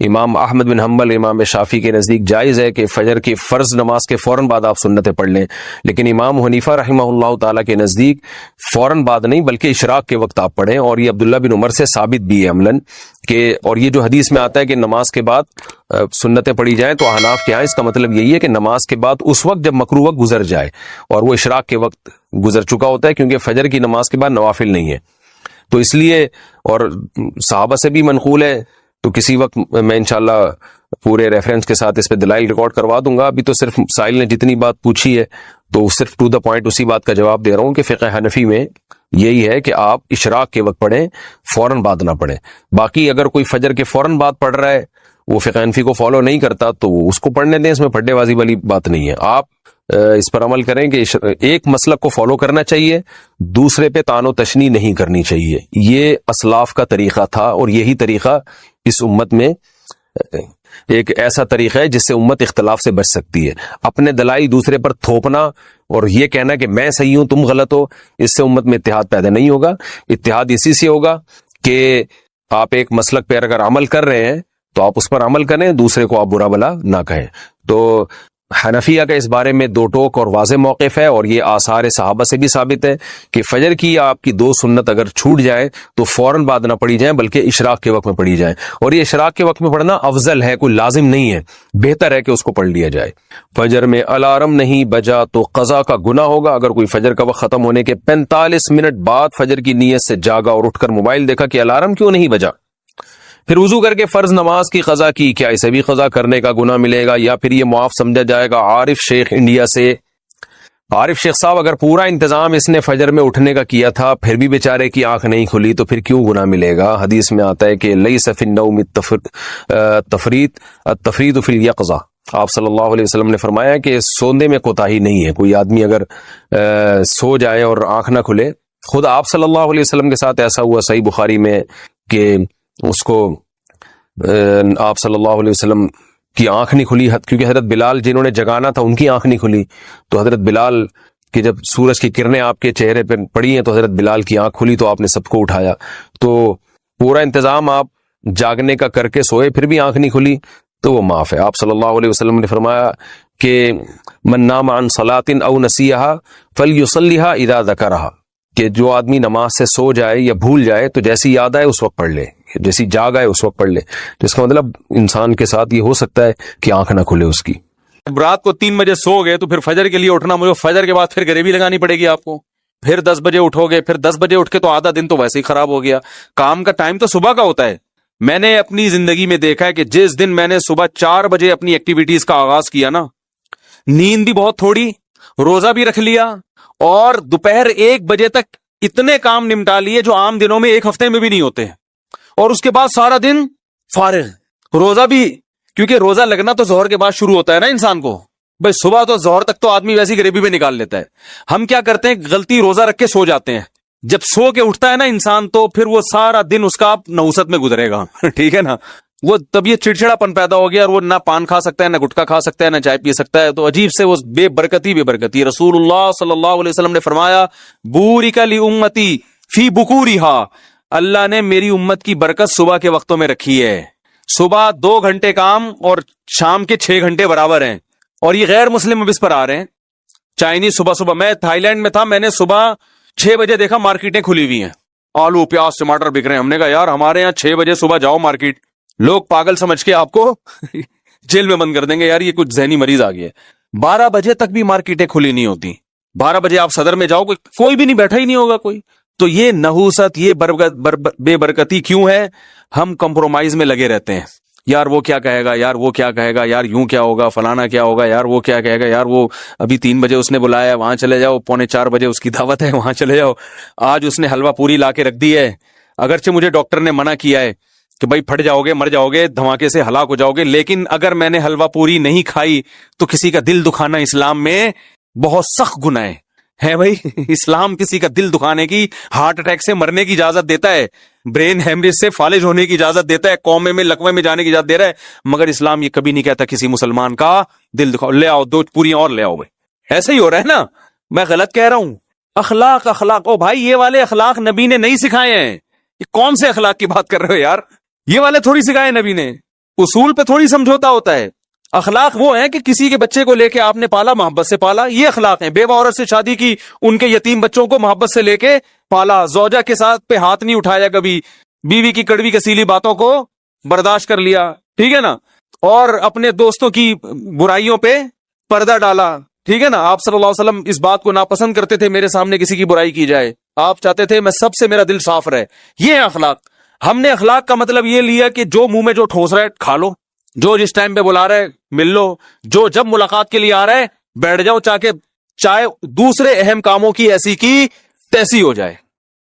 امام احمد بن حنبل، امام شافعی کے نزدیک جائز ہے کہ فجر کی فرض نماز کے فوراً بعد آپ سنتیں پڑھ لیں، لیکن امام حنیفہ رحمہ اللہ تعالیٰ کے نزدیک فوراً بعد نہیں بلکہ اشراق کے وقت آپ پڑھیں، اور یہ عبداللہ بن عمر سے ثابت بھی ہے عملاً کہ، اور یہ جو حدیث میں آتا ہے کہ نماز کے بعد سنتیں پڑھی جائیں، تو احناف کے ہاں اس کا مطلب یہی ہے کہ نماز کے بعد اس وقت جب مکروہ وقت گزر جائے، اور وہ اشراق کے وقت گزر چکا ہوتا ہے، کیونکہ فجر کی نماز کے بعد نوافل نہیں ہے، تو اس لیے، اور صحابہ سے بھی منقول ہے، تو کسی وقت میں انشاءاللہ پورے ریفرنس کے ساتھ اس پہ دلائل ریکارڈ کروا دوں گا. ابھی تو صرف سائل نے جتنی بات پوچھی ہے تو صرف ٹو دا پوائنٹ اسی بات کا جواب دے رہا ہوں کہ فقہ حنفی میں یہی ہے کہ آپ اشراق کے وقت پڑھیں، فوراً بعد نہ پڑھیں. باقی اگر کوئی فجر کے فوراً بعد پڑھ رہا ہے، وہ فقہ حنفی کو فالو نہیں کرتا، تو اس کو پڑھنے دیں، اس میں پھڈے بازی والی بات نہیں ہے. آپ اس پر عمل کریں کہ ایک مسلک کو فالو کرنا چاہیے، دوسرے پہ طعن و تشنیع نہیں کرنی چاہیے. یہ اسلاف کا طریقہ تھا، اور یہی طریقہ اس امت میں ایک ایسا طریقہ ہے جس سے امت اختلاف سے بچ سکتی ہے. اپنے دلائل دوسرے پر تھوپنا اور یہ کہنا کہ میں صحیح ہوں تم غلط ہو، اس سے امت میں اتحاد پیدا نہیں ہوگا. اتحاد اسی سے ہوگا کہ آپ ایک مسلک پہ اگر عمل کر رہے ہیں تو آپ اس پر عمل کریں، دوسرے کو آپ برا بلا نہ کہیں. تو حنفیہ کا اس بارے میں دو ٹوک اور واضح موقف ہے، اور یہ آثار صحابہ سے بھی ثابت ہے کہ فجر کی آپ کی دو سنت اگر چھوٹ جائے تو فوراً بعد نہ پڑھی جائیں بلکہ اشراق کے وقت میں پڑھی جائیں. اور یہ اشراق کے وقت میں پڑھنا افضل ہے، کوئی لازم نہیں ہے، بہتر ہے کہ اس کو پڑھ لیا جائے. فجر میں الارم نہیں بجا تو قضا کا گناہ ہوگا. اگر کوئی فجر کا وقت ختم ہونے کے 45 منٹ بعد فجر کی نیت سے جاگا اور اٹھ کر موبائل دیکھا کہ الارم کیوں نہیں بجا، پھر وضو کر کے فرض نماز کی قضا کی، کیا اسے بھی قضا کرنے کا گناہ ملے گا یا پھر یہ معاف سمجھا جائے گا؟ عارف شیخ انڈیا سے. عارف شیخ صاحب، اگر پورا انتظام اس نے فجر میں اٹھنے کا کیا تھا پھر بھی بیچارے کی آنکھ نہیں کھلی تو پھر کیوں گناہ ملے گا؟ حدیث میں آتا ہے کہ لیس فی النوم التفریط فی الیقظہ. آپ صلی اللہ علیہ وسلم نے فرمایا کہ سونے میں کوتاہی نہیں ہے. کوئی آدمی اگر سو جائے اور آنکھ نہ کھلے، خود آپ صلی اللہ علیہ وسلم کے ساتھ ایسا ہوا صحیح بخاری میں کہ اس کو آپ صلی اللہ علیہ وسلم کی آنکھ نہیں کھلی، کیونکہ حضرت بلال جنہوں نے جگانا تھا ان کی آنکھ نہیں کھلی، تو حضرت بلال کی جب سورج کی کرنیں آپ کے چہرے پہ پڑی ہیں تو حضرت بلال کی آنکھ کھلی تو آپ نے سب کو اٹھایا. تو پورا انتظام آپ جاگنے کا کر کے سوئے پھر بھی آنکھ نہیں کھلی تو وہ معاف ہے. آپ صلی اللہ علیہ وسلم نے فرمایا کہ من نام عن صلاۃ او نسیھا فلیصلیھا اذا ذکرھا، کہ جو آدمی نماز سے سو جائے یا بھول جائے تو جیسی یاد آئے اس وقت پڑھ لے، جیسی جاگ آئے اس وقت پڑھ لے. تو اس کا مطلب انسان کے ساتھ یہ ہو سکتا ہے کہ آنکھ نہ کھلے اس کی. رات کو 3 بجے سو گئے تو پھر فجر کے لیے اٹھنا، مجھے فجر کے بعد پھر غریبی لگانی پڑے گی آپ کو، پھر 10 بجے اٹھو گے، پھر 10 بجے اٹھ کے تو آدھا دن تو ویسے ہی خراب ہو گیا. کام کا ٹائم تو صبح کا ہوتا ہے. میں نے اپنی زندگی میں دیکھا ہے کہ جس دن میں نے صبح 4 بجے اپنی ایکٹیویٹیز کا آغاز کیا نا، نیند بھی بہت تھوڑی، روزہ بھی رکھ لیا، اور دوپہر 1 بجے تک اتنے کام نمٹا لیے جو عام دنوں میں ایک ہفتے میں بھی نہیں ہوتے ہیں، اور اس کے بعد سارا دن فارغ. روزہ بھی، کیونکہ روزہ لگنا تو ظہر کے بعد شروع ہوتا ہے نا انسان کو، بھائی صبح تو ظہر تک تو آدمی ویسی غریبی میں نکال لیتا ہے. ہم کیا کرتے ہیں، غلطی روزہ رکھ کے سو جاتے ہیں. جب سو کے اٹھتا ہے نا انسان تو پھر وہ سارا دن اس کا نحوست میں گزرے گا ٹھیک ہے نا. وہ تب یہ چڑچڑا پن پیدا ہو گیا، اور وہ نہ پان کھا سکتا ہے، نہ گٹکا کھا سکتا ہے، نہ چائے پی سکتا ہے. تو عجیب سے وہ بے برکتی. رسول اللہ صلی اللہ علیہ وسلم نے فرمایا بورک لامتی فی بکورہا، اللہ نے میری امت کی برکت صبح کے وقتوں میں رکھی ہے. صبح 2 گھنٹے کام اور شام کے 6 گھنٹے برابر ہیں. اور یہ غیر مسلم اب اس پر آ رہے ہیں. چائنیز صبح میں تھائی لینڈ میں تھا، میں نے صبح 6 بجے دیکھا مارکیٹیں کھلی ہوئی ہیں، آلو پیاز ٹماٹر بک رہے ہیں. ہم نے کہا یار ہمارے یہاں 6 بجے صبح جاؤ مارکیٹ، لوگ پاگل سمجھ کے آپ کو جیل میں بند کر دیں گے، یار یہ کچھ ذہنی مریض آ گیا ہے. 12 بجے تک بھی مارکیٹیں کھلی نہیں ہوتی. 12 بجے آپ صدر میں جاؤ کوئی بھی نہیں بیٹھا ہی نہیں ہوگا کوئی. تو یہ نحوست، یہ بے برکتی کیوں ہے؟ ہم کمپرومائز میں لگے رہتے ہیں. یار وہ کیا کہے گا، یار وہ کیا کہے گا، یار یوں کیا ہوگا، فلانا کیا ہوگا، یار وہ کیا کہے گا، یار وہ ابھی 3 بجے اس نے بلایا وہاں چلے جاؤ، 3:45 بجے اس کی دعوت ہے وہاں چلے جاؤ. آج اس نے حلوہ پوری لا کے رکھ دی ہے، اگرچہ مجھے ڈاکٹر نے منع کیا ہے کہ بھائی پھٹ جاؤ گے، مر جاؤ گے، دھماکے سے ہلاک ہو جاؤ گے، لیکن اگر میں نے حلوہ پوری نہیں کھائی تو کسی کا دل دکھانا اسلام میں بہت سخت گناہ ہے بھائی. اسلام کسی کا دل دکھانے کی، ہارٹ اٹیک سے مرنے کی اجازت دیتا ہے، برین ہیمریج سے فالج ہونے کی اجازت دیتا ہے، قومے میں لقوے میں جانے کی اجازت دے رہا ہے، مگر اسلام یہ کبھی نہیں کہتا کسی مسلمان کا دل دکھاؤ. لے آؤ 2 پوری اور لے آؤ بھائی. ایسا ہی ہو رہا ہے نا، میں غلط کہہ رہا ہوں؟ اخلاق او بھائی، یہ والے اخلاق نبی نے نہیں سکھائے ہیں. یہ کون سے اخلاق کی بات کر رہے ہو یار؟ یہ والے تھوڑی سکھائے نبی نے. اصول پہ تھوڑی سمجھوتا ہوتا ہے. اخلاق وہ ہیں کہ کسی کے بچے کو لے کے آپ نے پالا, محبت سے پالا, یہ اخلاق ہیں. بیوہ عورت سے شادی کی, ان کے یتیم بچوں کو محبت سے لے کے پالا, زوجہ کے ساتھ پہ ہاتھ نہیں اٹھایا کبھی, بیوی کی کڑوی کسیلی باتوں کو برداشت کر لیا, ٹھیک ہے نا, اور اپنے دوستوں کی برائیوں پہ پردہ ڈالا, ٹھیک ہے نا. آپ صلی اللہ علیہ وسلم اس بات کو ناپسند کرتے تھے, میرے سامنے کسی کی برائی کی جائے. آپ چاہتے تھے میں سب سے میرا دل صاف رہے. یہ ہے اخلاق. ہم نے اخلاق کا مطلب یہ لیا کہ جو منہ میں جو ٹھوس رہا ہے کھا لو, جو جس ٹائم پہ بلا رہا ہے مل لو, جو جب ملاقات کے لیے آ رہا ہے بیٹھ جاؤ, چاہے دوسرے اہم کاموں کی ایسی کی تیسی ہو جائے.